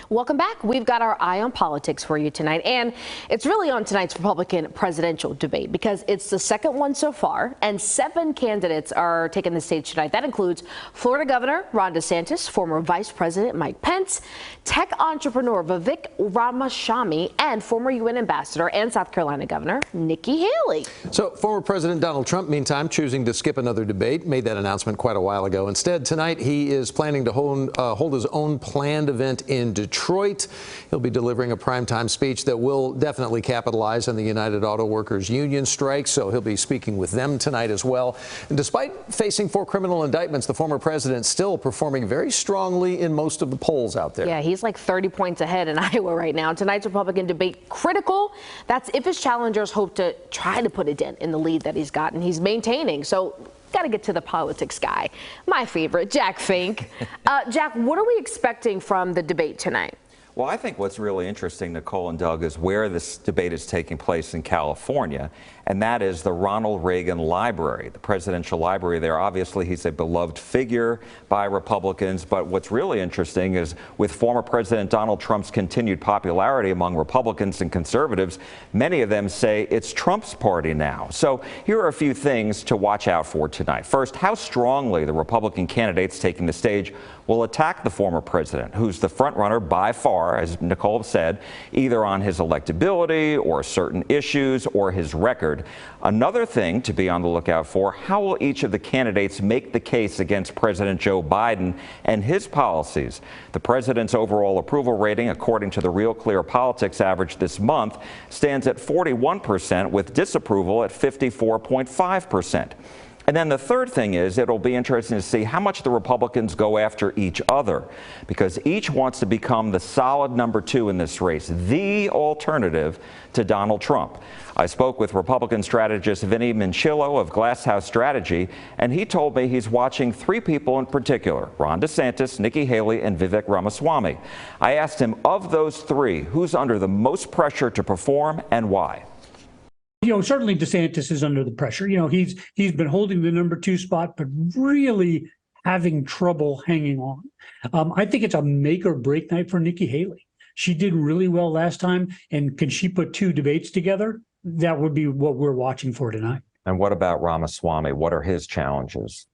Welcome back. We've got our eye on politics for you tonight, and it's really on tonight's Republican presidential debate because it's the second one so far, and 7 candidates are taking the stage tonight. That includes Florida Governor Ron DeSantis, former Vice President Mike Pence, tech entrepreneur Vivek Ramaswamy, and former UN Ambassador and South Carolina Governor Nikki Haley. So former President Donald Trump, meantime, choosing to skip another debate, made that announcement quite a while ago. Instead, tonight he is planning to hold his own planned event in Detroit. He'll be delivering a primetime speech that will definitely capitalize on the United Auto Workers Union strike, so he'll be speaking with them tonight as well. And despite facing 4 criminal indictments, the former president still performing very strongly in most of the polls out there. Yeah, he's like 30 points ahead in Iowa right now. Tonight's Republican debate critical. That's if his challengers hope to try to put a dent in the lead that he's gotten. He's maintaining. So got to get to the politics guy, my favorite, Jack Fink. Jack, what are we expecting from the debate tonight? Well, I think what's really interesting, Nicole and Doug, is where this debate is taking place in California, and that is the Ronald Reagan Library, the presidential library there. Obviously, he's a beloved figure by Republicans, but what's really interesting is with former President Donald Trump's continued popularity among Republicans and conservatives, many of them say it's Trump's party now. So here are a few things to watch out for tonight. First, how strongly the Republican candidates taking the stage will attack the former president, who's the front runner by far, as Nicole said, either on his electability or certain issues or his record. Another thing to be on the lookout for, how will each of the candidates make the case against President Joe Biden and his policies? The president's overall approval rating, according to the Real Clear Politics average this month, stands at 41%, with disapproval at 54.5%. And then the third thing is it'll be interesting to see how much the Republicans go after each other, because each wants to become the solid number 2 in this race, the alternative to Donald Trump. I spoke with Republican strategist Vinny Minchillo of Glass House Strategy, and he told me he's watching 3 people in particular: Ron DeSantis, Nikki Haley, and Vivek Ramaswamy. I asked him, of those 3, who's under the most pressure to perform and why? Certainly DeSantis is under the pressure. He's been holding the number 2 spot, but really having trouble hanging on. I think it's a make or break night for Nikki Haley. She did really well last time, and can she put 2 debates together? That would be what we're watching for tonight. And what about Ramaswamy? What are his challenges?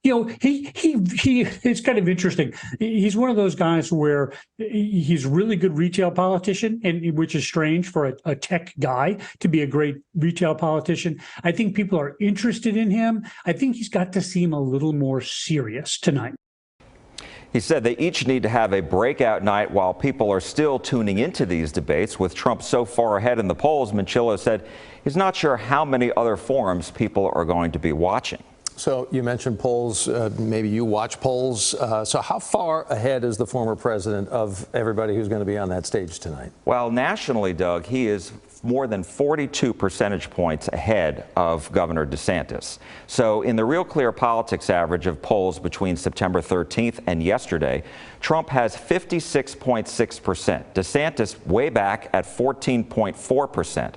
It's kind of interesting. He's one of those guys where he's a really good retail politician, and which is strange for a tech guy to be a great retail politician. I think people are interested in him. I think he's got to seem a little more serious tonight. He said they each need to have a breakout night while people are still tuning into these debates. With Trump so far ahead in the polls, Minchillo said he's not sure how many other forums people are going to be watching. So you mentioned polls. Maybe you watch polls. So how far ahead is the former president of everybody who's going to be on that stage tonight? Well, nationally, Doug, he is more than 42 percentage points ahead of Governor DeSantis. So in the Real Clear Politics average of polls between September 13th and yesterday, Trump has 56.6%. DeSantis way back at 14.4%.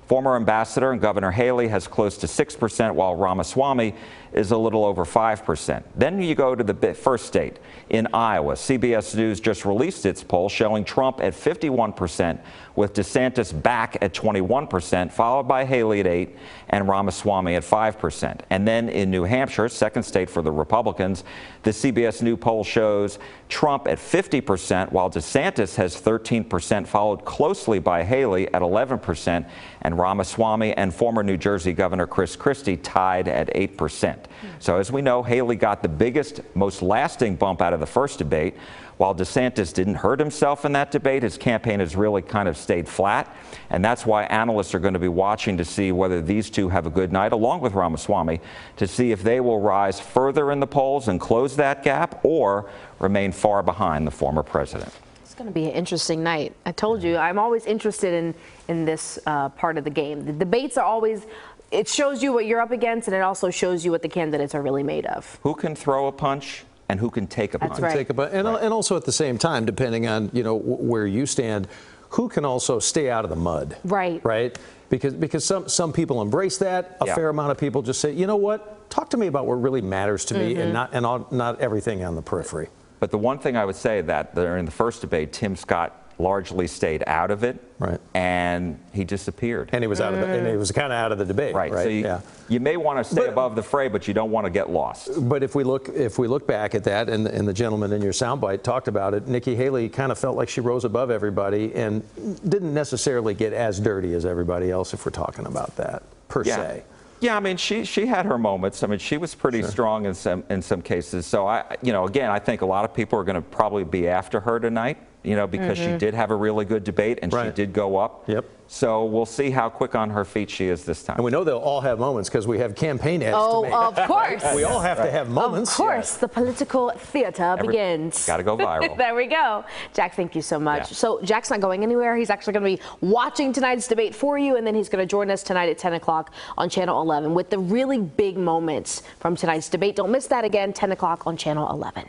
Former Ambassador and Governor Haley has close to 6%, while Ramaswamy is a little over 5%. Then you go to the first state, in Iowa. CBS News just released its poll showing Trump at 51%, with DeSantis back at 21%, followed by Haley at 8% and Ramaswamy at 5%. And then in New Hampshire, second state for the Republicans, the CBS News poll shows Trump at 50%, while DeSantis has 13%, followed closely by Haley at 11%, and Ramaswamy and former New Jersey Governor Chris Christie tied at 8%. So as we know, Haley got the biggest, most lasting bump out of the first debate. While DeSantis didn't hurt himself in that debate, his campaign has really kind of stayed flat. And that's why analysts are going to be watching to see whether these two have a good night, along with Ramaswamy, to see if they will rise further in the polls and close that gap or remain far behind the former president. It's going to be an interesting night. I told you, I'm always interested in this part of the game. The debates are always, it shows you what you're up against, and it also shows you what the candidates are really made of. Who can throw a punch and who can take a punch. That's right. Take a punch. And also at the same time, depending on, where you stand, who can also stay out of the mud. Right. Right? Because some people embrace that. A fair amount of people just say, you know what? Talk to me about what really matters to me and not everything on the periphery. But the one thing I would say that during the first debate, Tim Scott largely stayed out of it, Right. and he disappeared. And he was out of and he was kind of out of the debate, Right. So you may want to stay above the fray, but you don't want to get lost. But if we look back at that, and the gentleman in your soundbite talked about it, Nikki Haley kind of felt like she rose above everybody and didn't necessarily get as dirty as everybody else, if we're talking about that per se. Yeah, I mean, she had her moments. I mean, she was pretty strong in some cases. So again, I think a lot of people are going to probably be after her tonight, because she did have a really good debate and she did go up. Yep. So we'll see how quick on her feet she is this time. And we know they'll all have moments because we have campaign ads to make. Of course. We all have to have moments. Of course, the political theater begins. Got to go viral. There we go. Jack, thank you so much. Yeah. So Jack's not going anywhere. He's actually going to be watching tonight's debate for you, and then he's going to join us tonight at 10 o'clock on Channel 11 with the really big moments from tonight's debate. Don't miss that again, 10 o'clock on Channel 11.